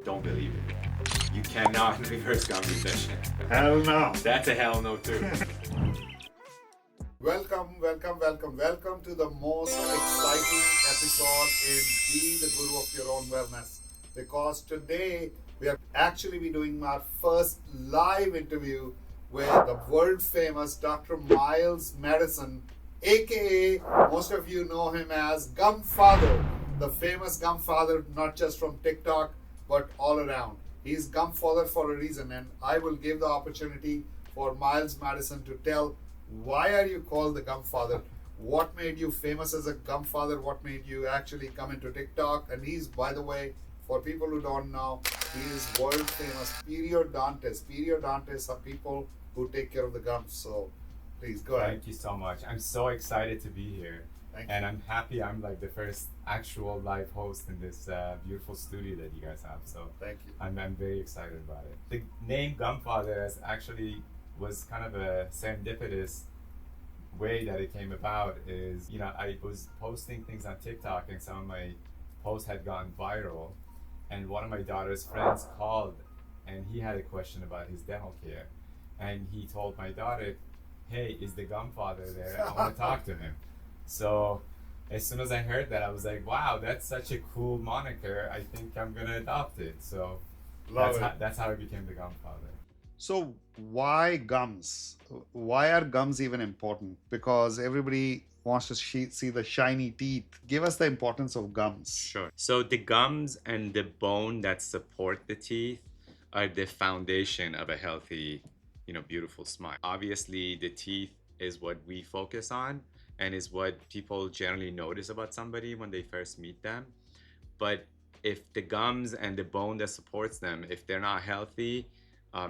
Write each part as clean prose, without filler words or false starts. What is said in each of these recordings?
don't believe it. You cannot reverse gum recession. Hell no. That's a hell no too. Welcome to the most exciting episode in Be the Guru of Your Own Wellness. Because today we are actually be doing our first live interview with the world famous Dr. Miles Madison, aka most of you know him as Gumfather, the famous Gumfather, not just from TikTok but all around. He's Gumfather for a reason, and I will give the opportunity for Miles Madison to tell why are you called the Gumfather? What made you famous as a Gumfather? What made you actually come into TikTok? And he's, by the way, for people who don't know, he is world famous periodontist. Periodontists are people who take care of the gums. So please go ahead. Thank you so much. I'm so excited to be here. And I'm happy I'm like the first actual live host in this beautiful studio that you guys have. So Thank you. I'm very excited about it. The name Gumfather actually was kind of a serendipitous way that it came about. Is, you know, I was posting things on TikTok and some of my posts had gone viral, and one of my daughter's friends called and he had a question about his dental care, and he told my daughter, hey, is the Gumfather there? I want to talk to him. So as soon as I heard that, I was like, wow, that's such a cool moniker. I think I'm gonna adopt it. So that's how it became the Gumfather. So why gums? Why are gums even important? Because everybody wants to see the shiny teeth. Give us the importance of gums. Sure. So the gums and the bone that support the teeth are the foundation of a healthy, beautiful smile. Obviously, the teeth is what we focus on and is what people generally notice about somebody when they first meet them. But if the gums and the bone that supports them, if they're not healthy,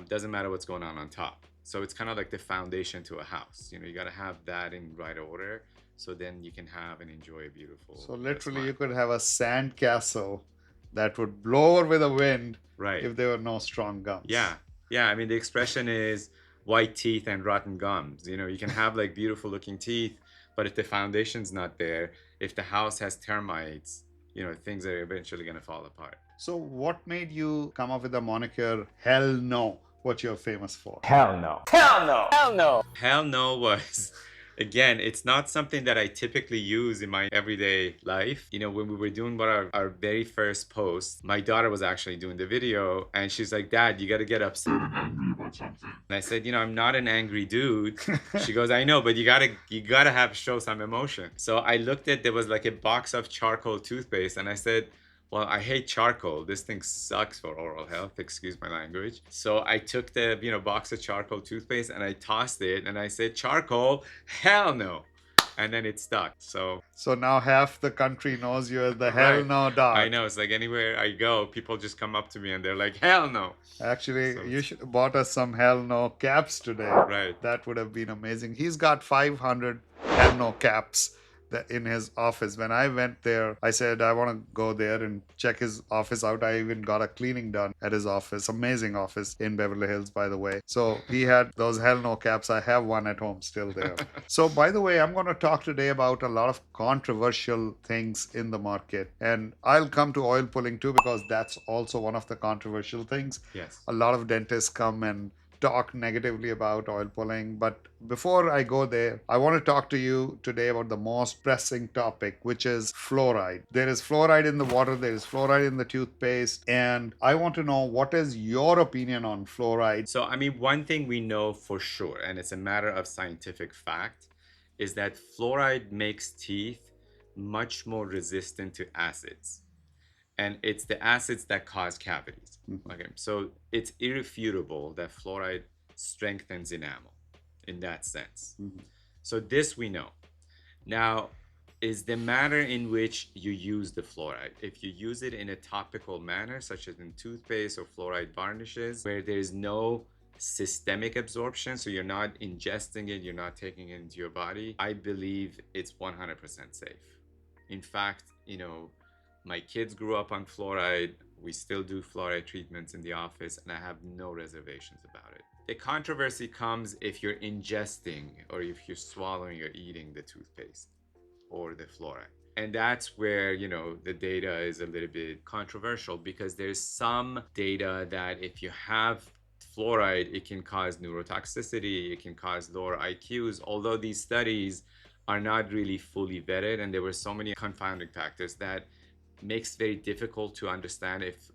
doesn't matter what's going on top. So it's kind of like the foundation to a house. You got to have that in right order, so then you can have and enjoy a beautiful. So literally, you could have a sand castle that would blow over with the wind, right, if there were no strong gums. Yeah. I mean, the expression is white teeth and rotten gums. You can have like beautiful looking teeth, but if the foundation's not there, if the house has termites, things are eventually going to fall apart. So what made you come up with the moniker Hell No? What you're famous for? Hell no. Hell no. Hell no. Hell no was, again, it's not something that I typically use in my everyday life. When we were doing our very first post, my daughter was actually doing the video and she's like, Dad, you got to get upset and angry about something. And I said, I'm not an angry dude. She goes, I know, but you gotta show some emotion. So I looked there was like a box of charcoal toothpaste, and I said, well, I hate charcoal. This thing sucks for oral health, excuse my language. So I took the, box of charcoal toothpaste and I tossed it and I said, charcoal, hell no. And then it stuck. So now half the country knows you as the Hell No dog. I know. It's like anywhere I go, people just come up to me and they're like, hell no. Actually, you should have bought us some Hell No caps today. Right. That would have been amazing. He's got 500 Hell No caps in his office. When I went there, I said I want to go there and check his office out. I even got a cleaning done at his office. Amazing office in Beverly Hills, by the way. So he had those Hell No caps. I have one at home still there. So by the way, I'm going to talk today about a lot of controversial things in the market. And I'll come to oil pulling too, because that's also one of the controversial things. Yes. A lot of dentists come and talk negatively about oil pulling. But before I go there, I want to talk to you today about the most pressing topic, which is fluoride. There is fluoride in the water, there is fluoride in the toothpaste, and I want to know, what is your opinion on fluoride? So, I mean, one thing we know for sure, and it's a matter of scientific fact, is that fluoride makes teeth much more resistant to acids. And it's the acids that cause cavities. Okay, so it's irrefutable that fluoride strengthens enamel in that sense. So this we know. Now, is the manner in which you use the fluoride. If you use it in a topical manner, such as in toothpaste or fluoride varnishes, where there is no systemic absorption, so you're not ingesting it, you're not taking it into your body, I believe it's 100% safe. In fact, my kids grew up on fluoride. We still do fluoride treatments in the office, and I have no reservations about it. The controversy comes if you're ingesting or if you're swallowing or eating the toothpaste or the fluoride. And that's where, the data is a little bit controversial because there's some data that if you have fluoride, it can cause neurotoxicity, it can cause lower IQs, although these studies are not really fully vetted and there were so many confounding factors that makes it very difficult to understand if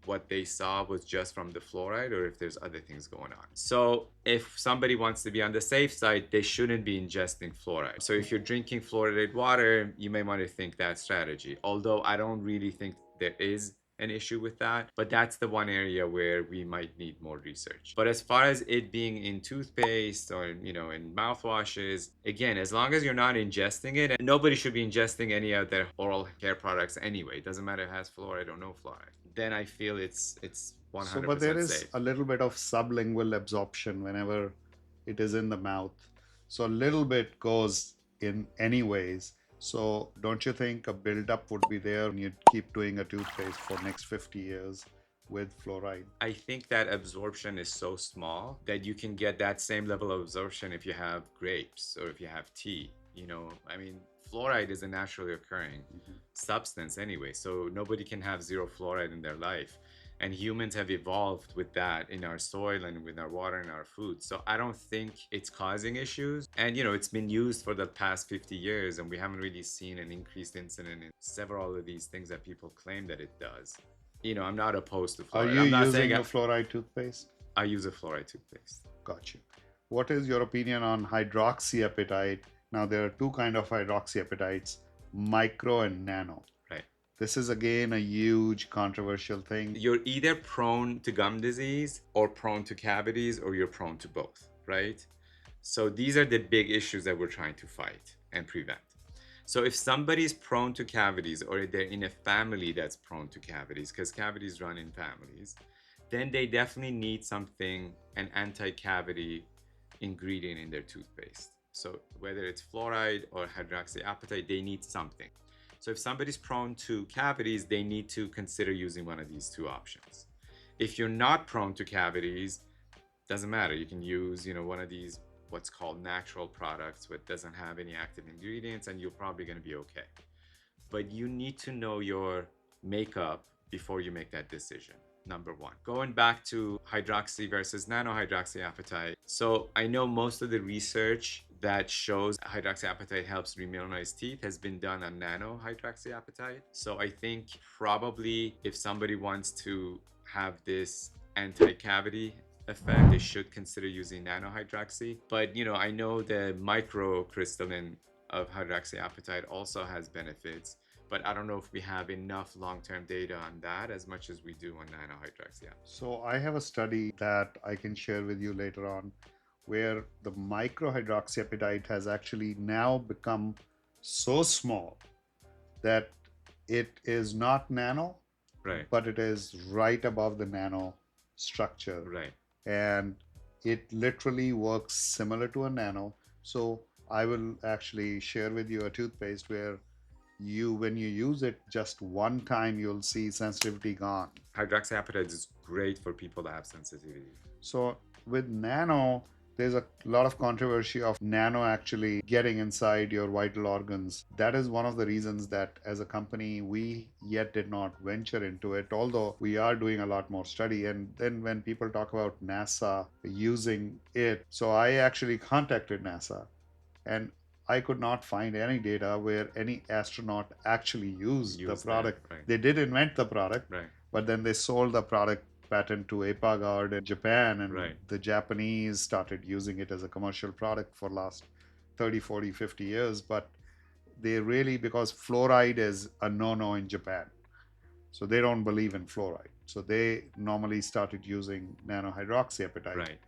what they saw was just from the fluoride or if there's other things going on. So if somebody wants to be on the safe side, they shouldn't be ingesting fluoride. So if you're drinking fluoridated water, you may want to think that strategy. Although I don't really think there is an issue with that, but that's the one area where we might need more research. But as far as it being in toothpaste or in mouthwashes, again, as long as you're not ingesting it, and nobody should be ingesting any of their oral care products anyway. It doesn't matter if it has fluoride or no fluoride. Then I feel it's So, but there 100% is safe. a little bit of sublingual absorption whenever it is in the mouth. So, a little bit goes in anyways. So, don't you think a buildup would be there when you keep doing a toothpaste for next 50 years with fluoride? I think that absorption is so small that you can get that same level of absorption if you have grapes or if you have tea. I mean, fluoride is a naturally occurring substance anyway, so nobody can have zero fluoride in their life. And humans have evolved with that in our soil and with our water and our food. So I don't think it's causing issues. And it's been used for the past 50 years, and we haven't really seen an increased incident in several of these things that people claim that it does. I'm not opposed to Are fluoride. you I'm not saying using a fluoride toothpaste? I use a fluoride toothpaste. Got you. What is your opinion on hydroxyapatite? Now, there are two kind of hydroxyapatites, micro and nano. Right. This is again a huge controversial thing. You're either prone to gum disease or prone to cavities, or you're prone to both, right? So these are the big issues that we're trying to fight and prevent. So if somebody's prone to cavities or they're in a family that's prone to cavities, because cavities run in families, then they definitely need something, an anti-cavity ingredient in their toothpaste. So whether it's fluoride or hydroxyapatite, they need something. So if somebody's prone to cavities, they need to consider using one of these two options. If you're not prone to cavities, doesn't matter. You can use, one of these what's called natural products, which doesn't have any active ingredients, and you're probably going to be okay. But you need to know your makeup before you make that decision. Number one. Going back to hydroxy versus nanohydroxyapatite. So I know most of the research that shows hydroxyapatite helps remilinize teeth has been done on nanohydroxyapatite. So I think probably if somebody wants to have this anti-cavity effect, they should consider using nanohydroxy. But I know the microcrystalline of hydroxyapatite also has benefits, but I don't know if we have enough long-term data on that as much as we do on nanohydroxyapatite. So I have a study that I can share with you later on where the microhydroxyapatite has actually now become so small that it is not nano, Right. but it is right above the nano structure. Right. And it literally works similar to a nano. So I will actually share with you a toothpaste where when you use it just one time, you'll see sensitivity gone. Hydroxyapatite is great for people that have sensitivity. So with nano, there's a lot of controversy of nano actually getting inside your vital organs. That is one of the reasons that as a company, we yet did not venture into it, although we are doing a lot more study. And then when people talk about NASA using it, so I actually contacted NASA and I could not find any data where any astronaut actually used the product. Right. They did invent the product, Right. but then they sold the product patent to Apagard in Japan, and Right. the Japanese started using it as a commercial product for last 30, 40, 50 years. But they really, because fluoride is a no-no in Japan, so they don't believe in fluoride. So they normally started using nanohydroxyapatite. Right.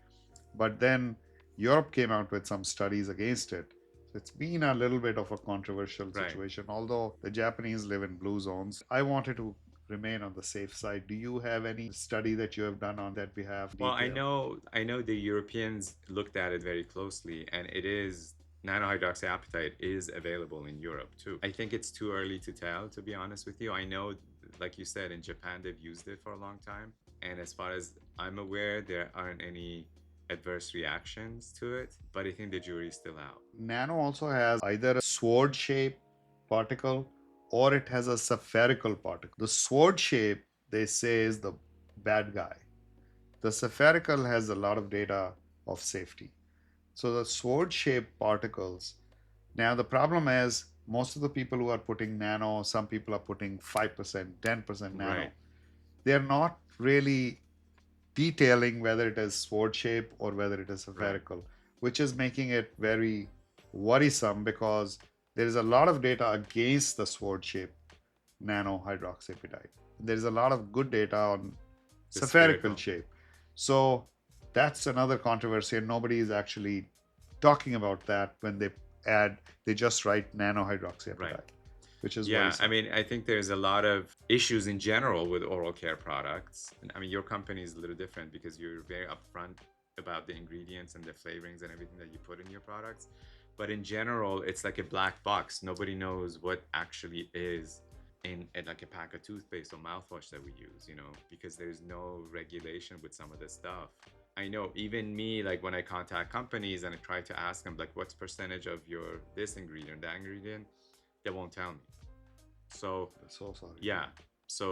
But then Europe came out with some studies against it. So it's been a little bit of a controversial situation, although the Japanese live in blue zones. I wanted to remain on the safe side. Do you have any study that you have done on that behalf? Well, I know the Europeans looked at it very closely, and it is nanohydroxyapatite is available in Europe too. I think it's too early to tell, to be honest with you. I know, like you said, in Japan they've used it for a long time, and as far as I'm aware, there aren't any adverse reactions to it, but I think the jury's still out. Nano also has either a sword shape particle or it has a spherical particle. The sword shape, they say, is the bad guy. The spherical has a lot of data of safety. So the sword shaped particles. Now, the problem is most of the people who are putting nano, some people are putting 5%, 10% nano. Right. They're not really detailing whether it is sword shape or whether it is spherical, which is making it very worrisome because there is a lot of data against the sword shape nano hydroxyapatite. There is a lot of good data on The spherical spherical. shape. So that's another controversy, and nobody is actually talking about that when they just write nano hydroxyapatite, Right. which is Yeah, worrisome. I mean, I think there's a lot of issues in general with oral care products. And I mean, your company is a little different because you're very upfront about the ingredients and the flavorings and everything that you put in your products. But in general, it's like a black box. Nobody knows what actually is in like a pack of toothpaste or mouthwash that we use, because there's no regulation with some of this stuff. I know even me, like when I contact companies and I try to ask them, like, what's percentage of your this ingredient, that ingredient, they won't tell me. So, So sorry. yeah. So,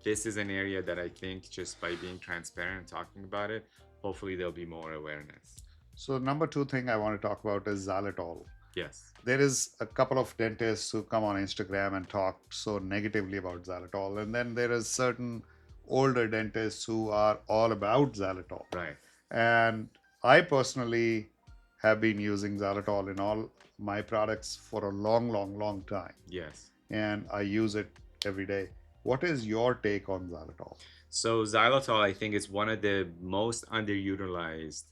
this is an area that I think just by being transparent and talking about it, hopefully there'll be more awareness. So number two thing I want to talk about is xylitol. Yes. There is a couple of dentists who come on Instagram and talk so negatively about xylitol, and then there is certain older dentists who are all about xylitol. Right. And I personally have been using xylitol in all my products for a long, long, long time. Yes. And I use it every day. What is your take on xylitol? So, xylitol, I think, is one of the most underutilized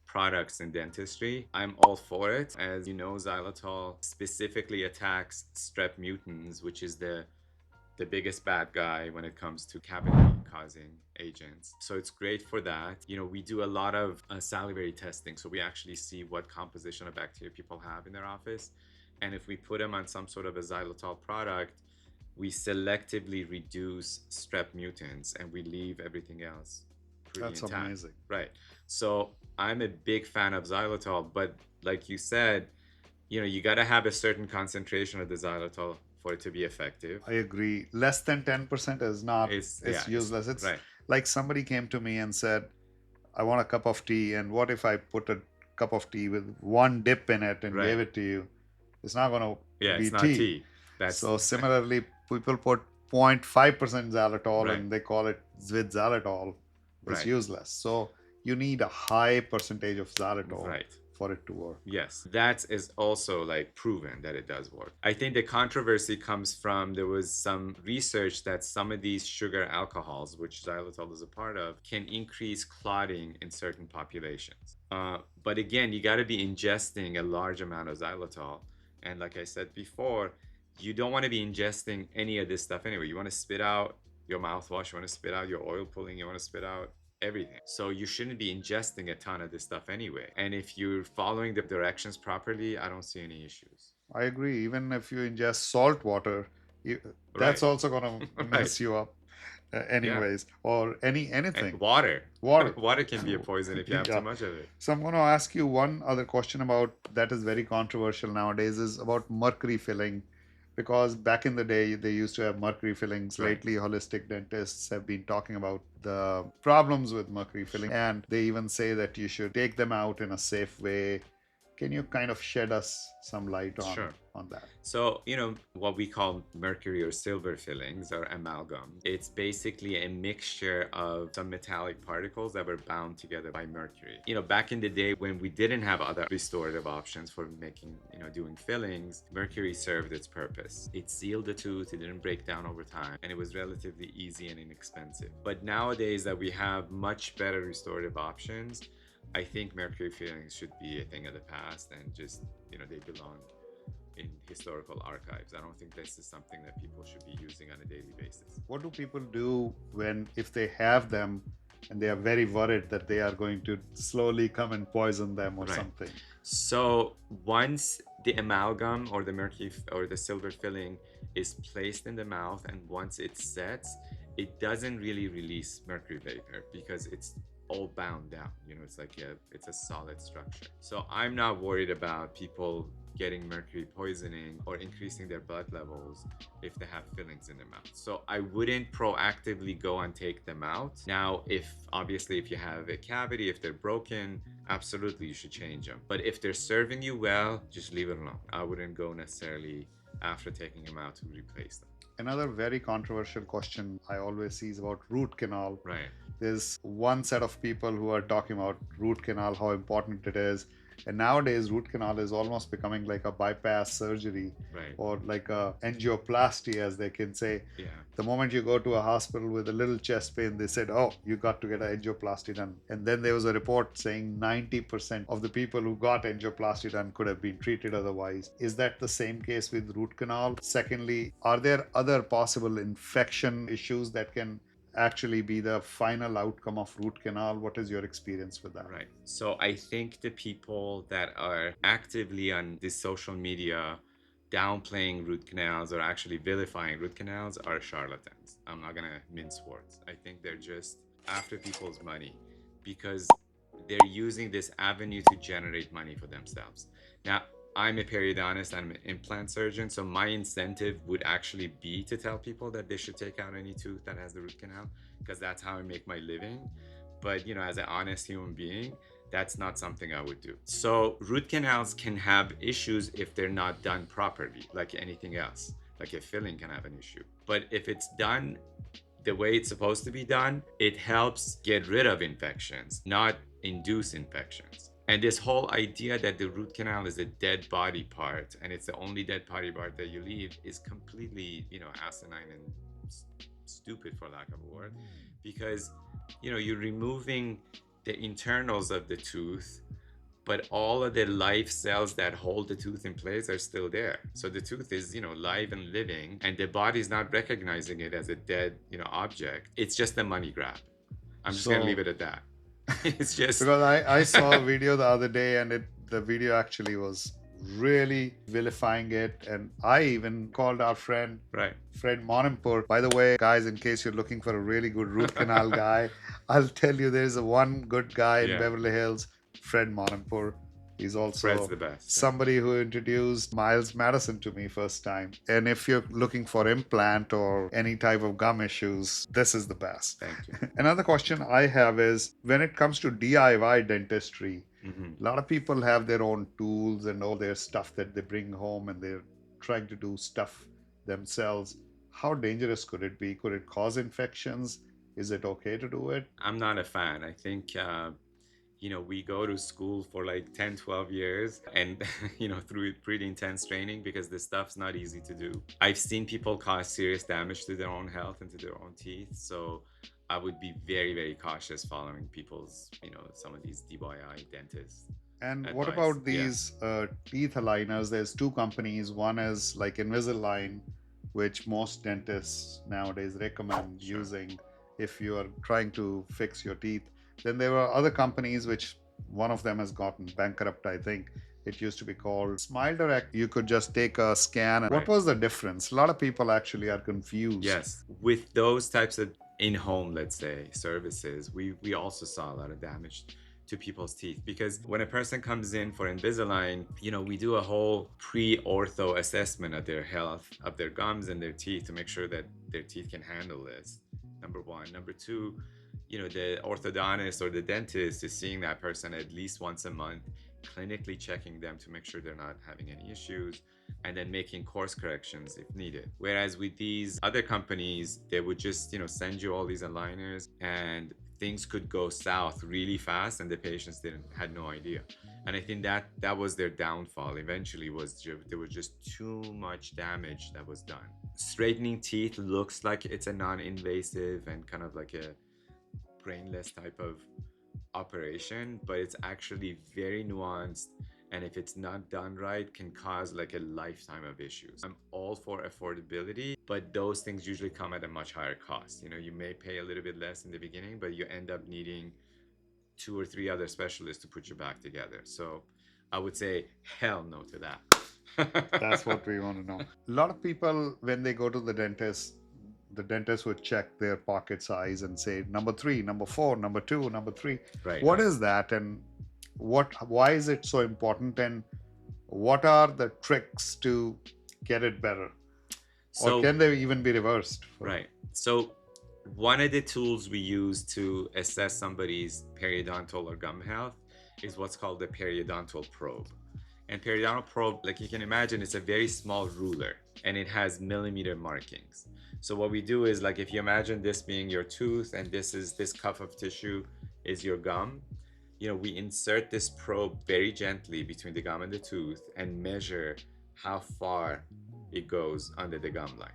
products in dentistry. I'm all for it. As you know, xylitol specifically attacks strep mutans, which is the biggest bad guy when it comes to cavity causing agents. So it's great for that. We do a lot of salivary testing. So we actually see what composition of bacteria people have in their office. And if we put them on some sort of a xylitol product, we selectively reduce strep mutants and we leave everything else pretty That's intact. amazing. Right. So I'm a big fan of xylitol, but like you said, you got to have a certain concentration of the xylitol for it to be effective. I agree. Less than 10% is not, It's useless. It's right. like somebody came to me and said, I want a cup of tea, and what if I put a cup of tea with one dip in it and Right. gave it to you? It's not going to Yeah, be it's not tea. tea. That's So similarly, people put 0.5% xylitol Right. and they call it with xylitol. It's Right. useless. So you need a high percentage of xylitol Right. for it to work. Yes, that is also like proven that it does work. I think the controversy comes from there was some research that some of these sugar alcohols, which xylitol is a part of, can increase clotting in certain populations. But again, you got to be ingesting a large amount of xylitol. And like I said before, you don't want to be ingesting any of this stuff anyway. You want to spit out your mouthwash, you want to spit out your oil pulling, you want to spit out everything. So you shouldn't be ingesting a ton of this stuff anyway. And if you're following the directions properly, I don't see any issues. I agree. Even if you ingest salt water, that's Right. also going to mess you up. Anyways, or anything. And water. Water. Water can be a poison if you have Yeah. too much of it. So I'm going to ask you one other question about that is very controversial nowadays is about mercury filling, because back in the day they used to have mercury fillings. Right. Lately, holistic dentists have been talking about the problems with mercury filling, and they even say that you should take them out in a safe way. Can you kind of shed us some light on Sure. on that? So, what we call mercury or silver fillings or amalgam, it's basically a mixture of some metallic particles that were bound together by mercury. Back in the day when we didn't have other restorative options for making, doing fillings, mercury served its purpose. It sealed the tooth, it didn't break down over time, and it was relatively easy and inexpensive. But nowadays that we have much better restorative options, I think mercury fillings should be a thing of the past and just, they belong in historical archives. I don't think this is something that people should be using on a daily basis. What do people do if they have them and they are very worried that they are going to slowly come and poison them or something? So once the amalgam or the mercury or the silver filling is placed in the mouth and once it sets, it doesn't really release mercury vapor because it's all bound down. It's like it's a solid structure. So I'm not worried about people getting mercury poisoning or increasing their blood levels if they have fillings in their mouth. So I wouldn't proactively go and take them out. Now, if obviously if you have a cavity, if they're broken, absolutely you should change them. But if they're serving you well, just leave it alone. I wouldn't go necessarily after taking them out to replace them. Another very controversial question I always see is about root canal. Right. There's one set of people who are talking about root canal, how important it is. And nowadays, root canal is almost becoming like a bypass surgery, Right. or like a angioplasty, as they can say. Yeah. The moment you go to a hospital with a little chest pain, they said, oh, you got to get an angioplasty done. And then there was a report saying 90% of the people who got angioplasty done could have been treated otherwise. Is that the same case with root canal? Secondly, are there other possible infection issues that can actually be the final outcome of root canal? What is your experience with that? Right. So I think the people that are actively on this social media downplaying root canals or actually vilifying root canals are charlatans. I'm not going to mince words. I think they're just after people's money because they're using this avenue to generate money for themselves. Now, I'm a periodontist, I'm an implant surgeon, so my incentive would actually be to tell people that they should take out any tooth that has the root canal because that's how I make my living. But, as an honest human being, that's not something I would do. So root canals can have issues if they're not done properly, like anything else. Like a filling can have an issue. But if it's done the way it's supposed to be done, it helps get rid of infections, not induce infections. And this whole idea that the root canal is a dead body part and it's the only dead body part that you leave is completely, asinine and stupid, for lack of a word, because, you're removing the internals of the tooth, but all of the life cells that hold the tooth in place are still there. So the tooth is, live and living, and the body's not recognizing it as a dead, object. It's just a money grab. I'm just going to leave it at that. It's just because I saw a video the other day, and the video actually was really vilifying it, and I even called our friend Fred Monempur. By the way, guys, in case you're looking for a really good root canal guy, I'll tell you there's a one good guy in Beverly Hills, Fred Monempur. He's also the best. Somebody who introduced Miles Madison to me first time. And if you're looking for implant or any type of gum issues, this is the best. Thank you. Another question I have is, when it comes to DIY dentistry, a lot of people have their own tools and all their stuff that they bring home, and they're trying to do stuff themselves. How dangerous could it be? Could it cause infections? Is it okay to do it? I'm not a fan. I think we go to school for like 10, 12 years and, through pretty intense training because this stuff's not easy to do. I've seen people cause serious damage to their own health and to their own teeth. So I would be very, very cautious following people's, some of these DIY dentists. And what about these teeth aligners? There's two companies. One is like Invisalign, which most dentists nowadays recommend using if you are trying to fix your teeth. Then there were other companies, which one of them has gotten bankrupt, I think. It used to be called Smile Direct. You could just take a scan. And what was the difference? A lot of people actually are confused. Yes. With those types of in-home, let's say, services, we also saw a lot of damage to people's teeth, because when a person comes in for Invisalign, we do a whole pre-ortho assessment of their health, of their gums and their teeth to make sure that their teeth can handle this. Number one. Number two, the orthodontist or the dentist is seeing that person at least once a month, clinically checking them to make sure they're not having any issues, and then making course corrections if needed. Whereas with these other companies, they would just, send you all these aligners, and things could go south really fast, and the patients had no idea. And I think that was their downfall eventually, there was just too much damage that was done. Straightening teeth looks like it's a non-invasive and kind of like a brainless type of operation, but it's actually very nuanced, and if it's not done right, can cause like a lifetime of issues. I'm all for affordability, but those things usually come at a much higher cost. You may pay a little bit less in the beginning, but you end up needing 2 or 3 other specialists to put you back together. So I would say hell no to that. That's what we want to know. A lot of people, when they go to the dentist would check their pocket size and say number 3, number 4, number 2, number 3. What is that, and why is it so important? And What are the tricks to get it better? Or So, can they even be reversed? right. So, one of the tools we use to assess somebody's periodontal or gum health is what's called the periodontal probe. And periodontal probe, like you can imagine, it's a very small ruler and it has millimeter markings. So what we do is, like, if you imagine this being your tooth and this cup of tissue is your gum, we insert this probe very gently between the gum and the tooth and measure how far it goes under the gum line.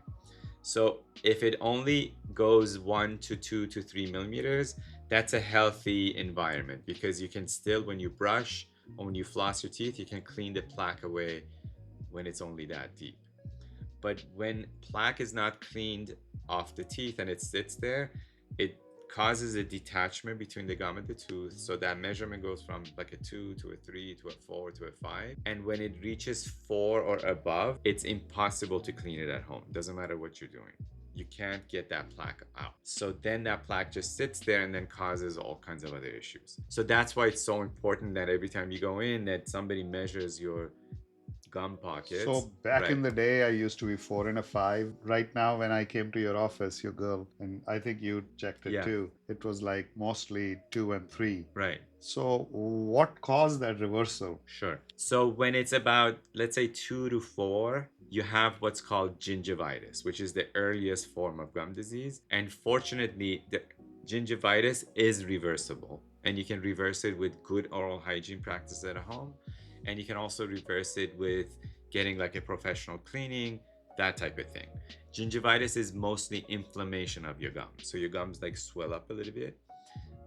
So if it only goes 1 to 2 to 3 millimeters, that's a healthy environment, because you can still, when you brush or when you floss your teeth, you can clean the plaque away when it's only that deep. But when plaque is not cleaned off the teeth and it sits there, it causes a detachment between the gum and the tooth. So that measurement goes from like a 2 to a 3 to a 4 to a 5. And when it reaches 4 or above, it's impossible to clean it at home. Doesn't matter what you're doing. You can't get that plaque out. So then that plaque just sits there and then causes all kinds of other issues. So that's why it's so important that every time you go in, that somebody measures your gum pockets. So back in the day, I used to be 4 and a 5. Right now, when I came to your office, your girl, and I think you checked it too, it was like mostly 2 and 3. Right. So what caused that reversal? Sure. So when it's about, let's say, 2 to 4, you have what's called gingivitis, which is the earliest form of gum disease. And fortunately, the gingivitis is reversible, and you can reverse it with good oral hygiene practices at home. And you can also reverse it with getting like a professional cleaning, that type of thing. Gingivitis is mostly inflammation of your gums. So your gums like swell up a little bit.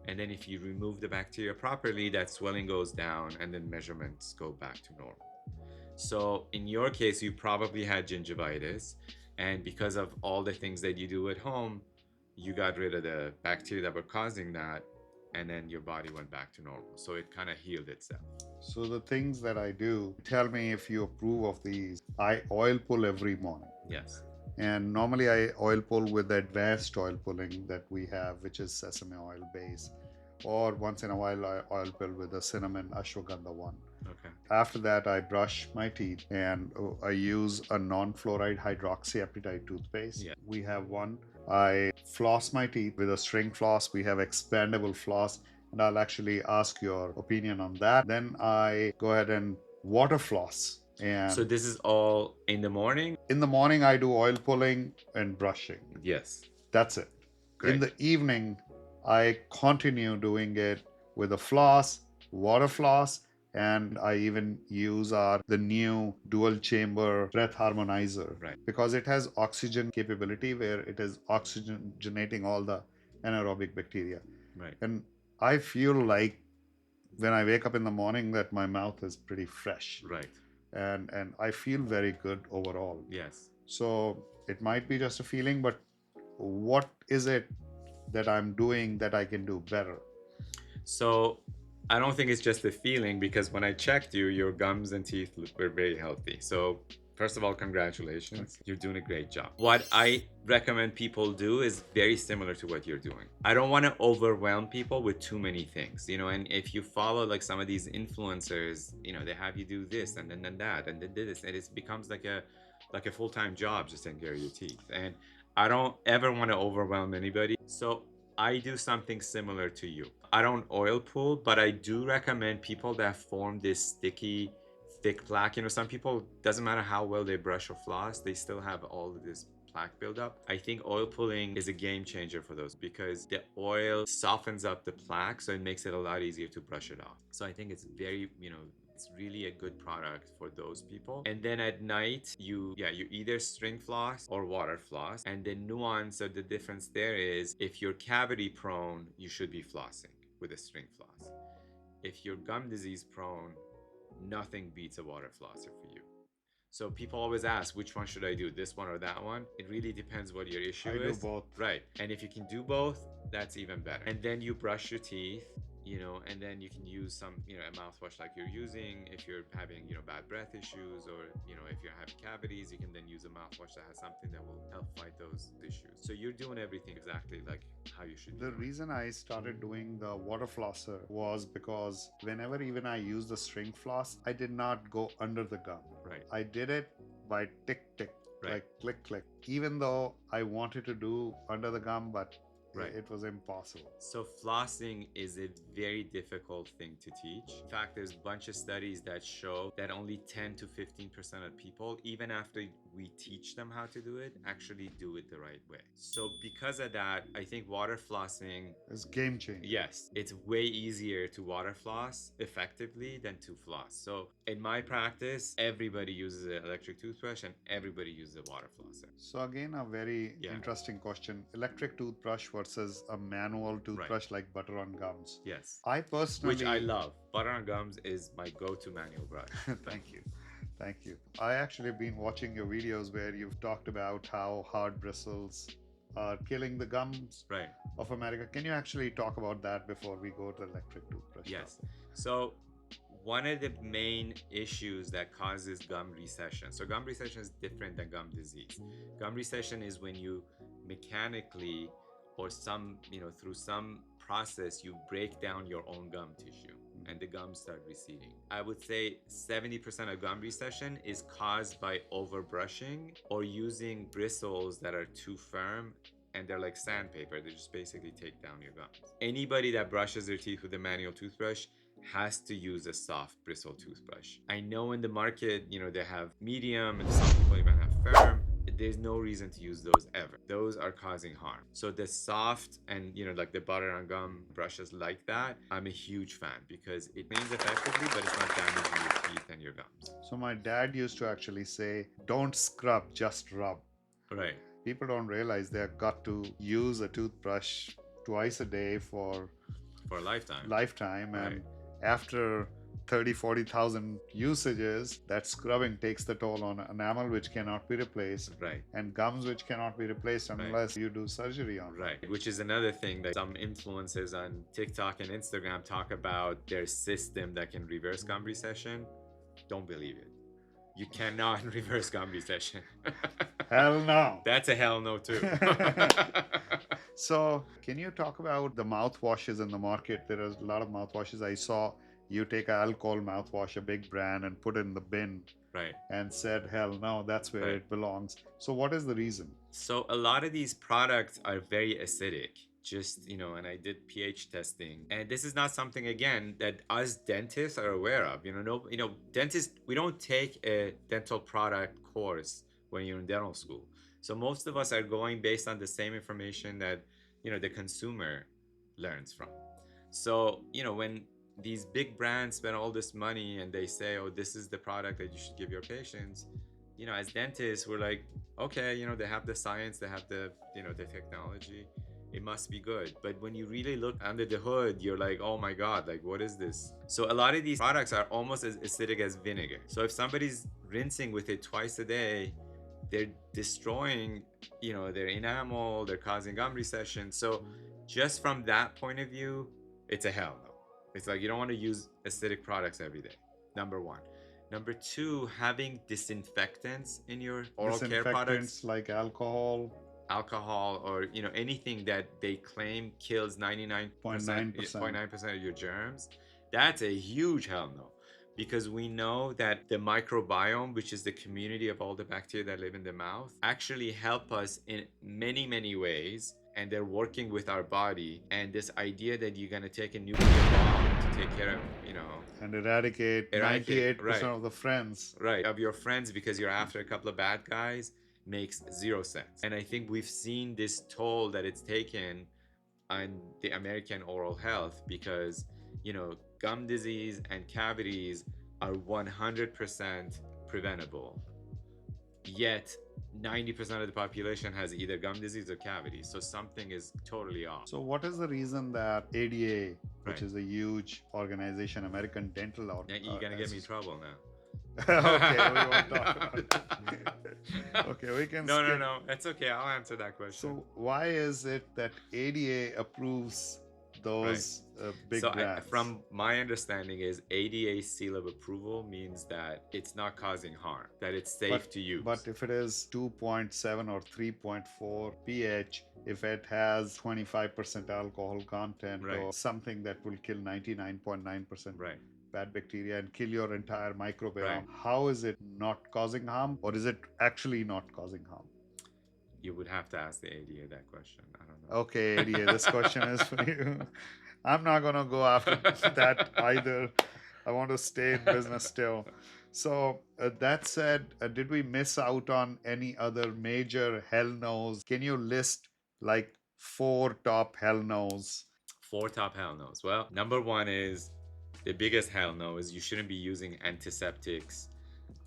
And then if you remove the bacteria properly, that swelling goes down and then measurements go back to normal. So in your case, you probably had gingivitis. And because of all the things that you do at home, you got rid of the bacteria that were causing that, and then your body went back to normal. So it kind of healed itself. So the things that I do, tell me if you approve of these. I oil pull every morning. Yes. And normally I oil pull with the advanced oil pulling that we have, which is sesame oil base. Or once in a while I oil pull with the cinnamon ashwagandha one. Okay. After that, I brush my teeth and I use a non-fluoride hydroxyapatite toothpaste. Yeah. We have one. I floss my teeth with a string floss. We have expandable floss, and I'll actually ask your opinion on that. Then I go ahead and water floss. And so this is all in the morning? In the morning, I do oil pulling and brushing. Yes. That's it. Great. In the evening, I continue doing it with a floss, water floss, and I even use the new dual chamber breath harmonizer. Right. Because it has oxygen capability where it is oxygenating all the anaerobic bacteria. Right. And I feel like when I wake up in the morning that my mouth is pretty fresh. Right. And I feel very good overall. Yes. So it might be just a feeling, but what is it that I'm doing that I can do better? So I don't think it's just a feeling, because when I checked you, your gums and teeth were very healthy. So first of all, congratulations. You're doing a great job. What I recommend people do is very similar to what you're doing. I don't want to overwhelm people with too many things, and if you follow like some of these influencers, they have you do this and then that and then this, and it becomes like a full-time job just taking care of your teeth. And I don't ever want to overwhelm anybody. So I do something similar to you. I don't oil pull, but I do recommend people that form this sticky, thick plaque. Some people, doesn't matter how well they brush or floss, they still have all of this plaque buildup. I think oil pulling is a game changer for those, because the oil softens up the plaque, so it makes it a lot easier to brush it off. So I think it's very, it's really a good product for those people. And then at night, you either string floss or water floss. And the nuance of the difference there is, if you're cavity prone, you should be flossing with a string floss. If you're gum disease prone, nothing beats a water flosser for you. So people always ask, which one should I do, this one or that one? It really depends what your issue is. I do both. Right. And if you can do both, that's even better. And then you brush your teeth and then you can use some, a mouthwash like you're using. If you're having, bad breath issues, or, if you're having cavities, you can then use a mouthwash that has something that will help fight those issues. So you're doing everything exactly like how you should be The doing. reason I started doing the water flosser was because whenever even I used the string floss, I did not go under the gum. Right. I did it by tick tick, Right. like click click, even though I wanted to do under the gum, but Right. it was impossible. So flossing is a very difficult thing to teach. In fact, there's a bunch of studies that show that only 10 to 15% of people, even after we teach them how to do it, actually do it the right way. So because of that, I think water flossing It's game changer. Yes, it's way easier to water floss effectively than to floss. So in my practice, everybody uses an electric toothbrush and everybody uses a water flosser. So again, a very interesting question. Electric toothbrush versus a manual toothbrush like butter on gums. Yes. I personally... Which I love. Butter on gums is my go-to manual brush. Thank you. Thank you. I actually have been watching your videos where you've talked about how hard bristles are killing the gums of America. Can you actually talk about that before we go to electric toothbrush? Yes. So one of the main issues that causes gum recession. So gum recession is different than gum disease. Gum recession is when you mechanically or through some process, you break down your own gum tissue and the gums start receding. I would say 70% of gum recession is caused by overbrushing or using bristles that are too firm and they're like sandpaper. They just basically take down your gums. Anybody that brushes their teeth with a manual toothbrush has to use a soft bristle toothbrush. I know in the market, they have medium and some people even have firm. There's no reason to use those ever. Those are causing harm. So the soft and like the butter on gum brushes like that, I'm a huge fan because it cleans effectively, but it's not damaging your teeth and your gums. So my dad used to actually say, don't scrub, just rub. Right. People don't realize they've got to use a toothbrush twice a day for a lifetime. And after 30,000-40,000 usages, that scrubbing takes the toll on enamel, which cannot be replaced, and gums, which cannot be replaced unless you do surgery on them. Which is another thing that some influencers on TikTok and Instagram talk about their system that can reverse gum recession. Don't believe it. You cannot reverse gum recession. Hell no. That's a hell no too. So can you talk about the mouthwashes in the market? There are a lot of mouthwashes. I saw you take an alcohol mouthwash, a big brand, and put it in the bin. And said, hell no, that's where it belongs. So what is the reason? So a lot of these products are very acidic. Just, and I did pH testing. And this is not something, again, that us dentists are aware of. Dentists, we don't take a dental product course when you're in dental school. So most of us are going based on the same information that, the consumer learns from. So, when these big brands spend all this money and they say, oh, this is the product that you should give your patients, as dentists, we're like, okay, they have the science, they have the, the technology. It must be good. But when you really look under the hood, you're like, oh my God, like, what is this? So a lot of these products are almost as acidic as vinegar. So if somebody's rinsing with it twice a day, they're destroying, their enamel, they're causing gum recession. So just from that point of view, it's a hell no. It's like you don't want to use acidic products every day, number one. Number two, having disinfectants in your oral care products. Like alcohol or anything that they claim kills 99.9% of your germs, that's a huge hell no. Because we know that the microbiome, which is the community of all the bacteria that live in the mouth, actually help us in many, many ways. And they're working with our body. And this idea that you're going to take a nuclear bomb to take care of, and eradicate 98% of the friends. Of your friends because you're after a couple of bad guys makes zero sense. And I think we've seen this toll that it's taken on the American oral health because, gum disease and cavities are 100% preventable. Yet 90% of the population has either gum disease or cavities. So something is totally off. So what is the reason that ADA, which is a huge organization, American Dental Organization... You're going to get me in trouble now. Okay, we won't talk about it. Okay, we can skip. No, it's okay. I'll answer that question. So why is it that ADA approves those big So brands. from my understanding is ADA seal of approval means that it's not causing harm, that it's safe to use. But if it is 2.7 or 3.4 pH, if it has 25% alcohol content or something that will kill 99.9% bad bacteria and kill your entire microbiome, how is it not causing harm, or is it actually not causing harm? You would have to ask the ADA that question. I don't know. Okay, ADA, this question is for you. I'm not going to go after that either. I want to stay in business still. So, that said, did we miss out on any other major Hell Nos? Can you list like 4 top Hell Nos? 4 top Hell Nos. Well, number 1 is the biggest Hell No is you shouldn't be using antiseptics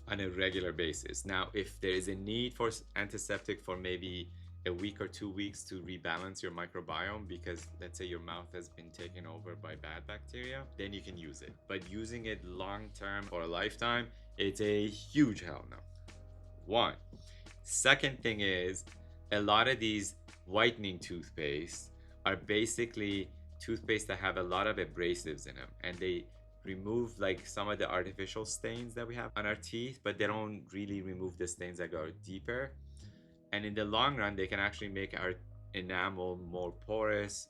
on a regular basis. Now, if there is a need for antiseptic for maybe a week or 2 weeks to rebalance your microbiome because let's say your mouth has been taken over by bad bacteria, then you can use it. But using it long term for a lifetime, it's a huge hell no. One. Second thing is a lot of these whitening toothpaste are basically toothpaste that have a lot of abrasives in them, and they remove like some of the artificial stains that we have on our teeth, but they don't really remove the stains that go deeper. And in the long run, they can actually make our enamel more porous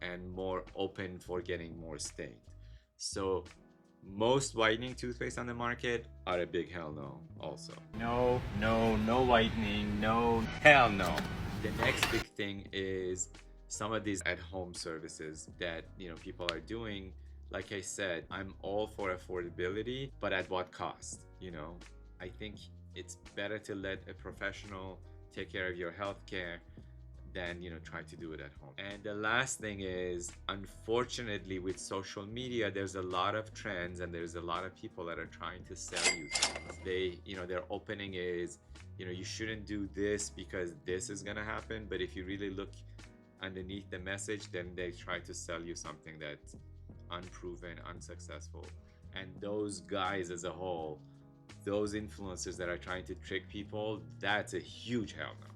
and more open for getting more stained. So most whitening toothpaste on the market are a big hell no also. No whitening, no, hell no. The next big thing is some of these at-home services that people are doing. Like I said, I'm all for affordability, but at what cost? I think it's better to let a professional take care of your healthcare than try to do it at home. And the last thing is, unfortunately, with social media, there's a lot of trends and there's a lot of people that are trying to sell you things. Their opening is, you shouldn't do this because this is gonna happen. But if you really look underneath the message, then they try to sell you something that's unproven, unsuccessful. And those guys as a whole, those influencers that are trying to trick people, that's a huge hell no.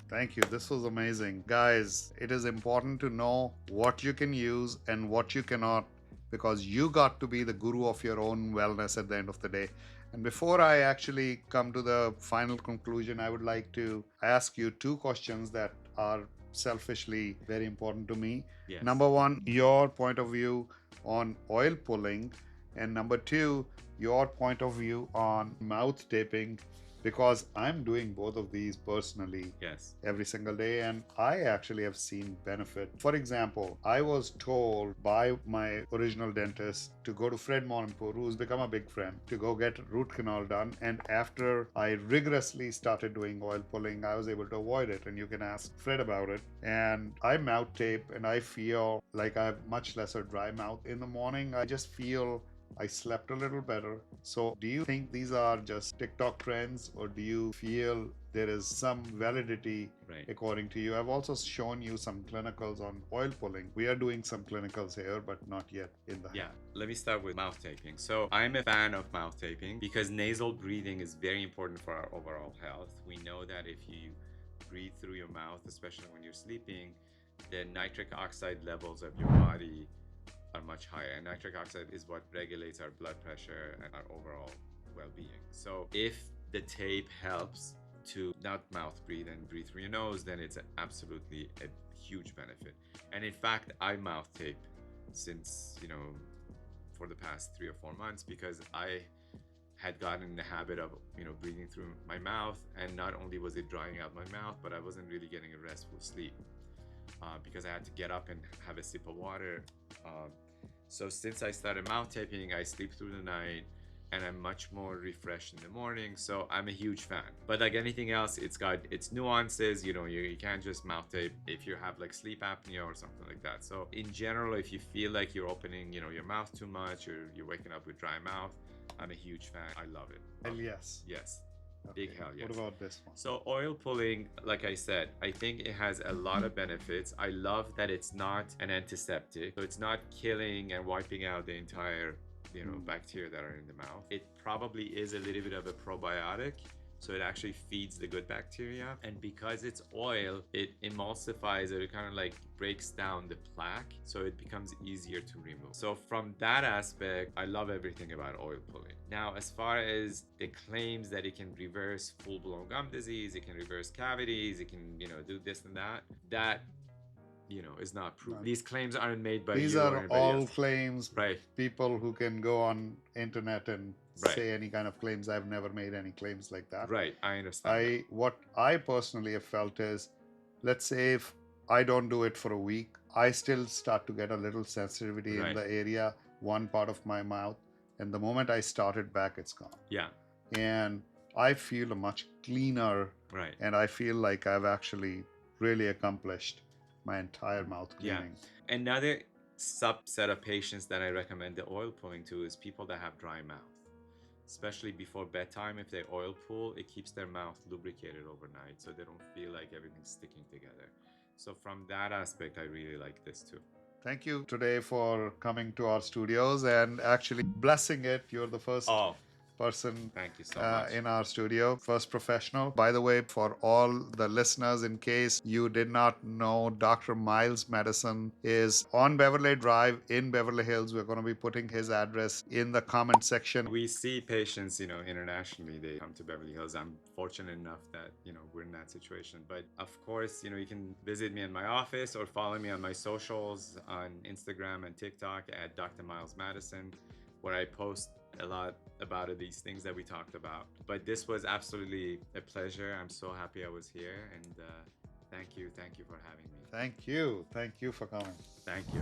Thank you. This was amazing. Guys, it is important to know what you can use and what you cannot, because you got to be the guru of your own wellness at the end of the day. And before I actually come to the final conclusion, I would like to ask you 2 questions that are selfishly very important to me. Yes. Number 1, your point of view on oil pulling, and number 2, your point of view on mouth taping, because I'm doing both of these personally every single day, and I actually have seen benefit. For example, I was told by my original dentist to go to Fred Monampur, who's become a big friend, to go get root canal done. And after I rigorously started doing oil pulling, I was able to avoid it, and you can ask Fred about it. And I mouth tape, and I feel like I have much lesser dry mouth in the morning. I just feel I slept a little better. So do you think these are just TikTok trends, or do you feel there is some validity according to you? I've also shown you some clinicals on oil pulling. We are doing some clinicals here, but not yet in the hand. Let me start with mouth taping. So I'm a fan of mouth taping because nasal breathing is very important for our overall health. We know that if you breathe through your mouth, especially when you're sleeping, the nitric oxide levels of your body are much higher, and nitric oxide is what regulates our blood pressure and our overall well-being. So if the tape helps to not mouth breathe and breathe through your nose, then it's absolutely a huge benefit. And in fact, I mouth tape since for the past 3 or 4 months because I had gotten in the habit of breathing through my mouth, and not only was it drying out my mouth, but I wasn't really getting a restful sleep because I had to get up and have a sip of water. So since I started mouth taping, I sleep through the night and I'm much more refreshed in the morning. So I'm a huge fan. But like anything else, it's got its nuances. You can't just mouth tape if you have like sleep apnea or something like that. So in general, if you feel like you're opening your mouth too much, or you're waking up with dry mouth, I'm a huge fan. I love it. Hell yes. Yes. Okay. Big hell yes. What about this one? So oil pulling, like I said, I think it has a lot of benefits. I love that it's not an antiseptic. So it's not killing and wiping out the entire bacteria that are in the mouth. It probably is a little bit of a probiotic. So it actually feeds the good bacteria. And because it's oil, it emulsifies it. It kind of like breaks down the plaque. So it becomes easier to remove. So from that aspect, I love everything about oil pulling. Now, as far as the claims that it can reverse full-blown gum disease, it can reverse cavities, it can, do this and that, is not proven. Right. These claims aren't made by These you or are anybody all else. claims. Right. People who can go on internet and Right. say any kind of claims. I've never made any claims like that. Right. I understand. What I personally have felt is, let's say if I don't do it for a week, I still start to get a little sensitivity in Right. the area, one part of my mouth, and the moment I start it back, it's gone. Yeah. And I feel a much cleaner, Right. and I feel like I've actually really accomplished my entire mouth cleaning. Yeah. Another subset of patients that I recommend the oil pulling to is people that have dry mouth. Especially before bedtime, if they oil pull, it keeps their mouth lubricated overnight so they don't feel like everything's sticking together. So from that aspect, I really like this too. Thank you today for coming to our studios and actually blessing it. You're the first person thank you so much. in our studio, first professional. By the way, for all the listeners, in case you did not know, Dr. Miles Madison is on Beverly Drive in Beverly Hills. We're going to be putting his address in the comment section. We see patients, internationally, they come to Beverly Hills. I'm fortunate enough that, we're in that situation. But of course, you can visit me in my office or follow me on my socials on Instagram and TikTok at Dr. Miles Madison, where I post a lot about these things that we talked about. But this was absolutely a pleasure. I'm so happy I was here, and thank you for having me. Thank you for coming. Thank you.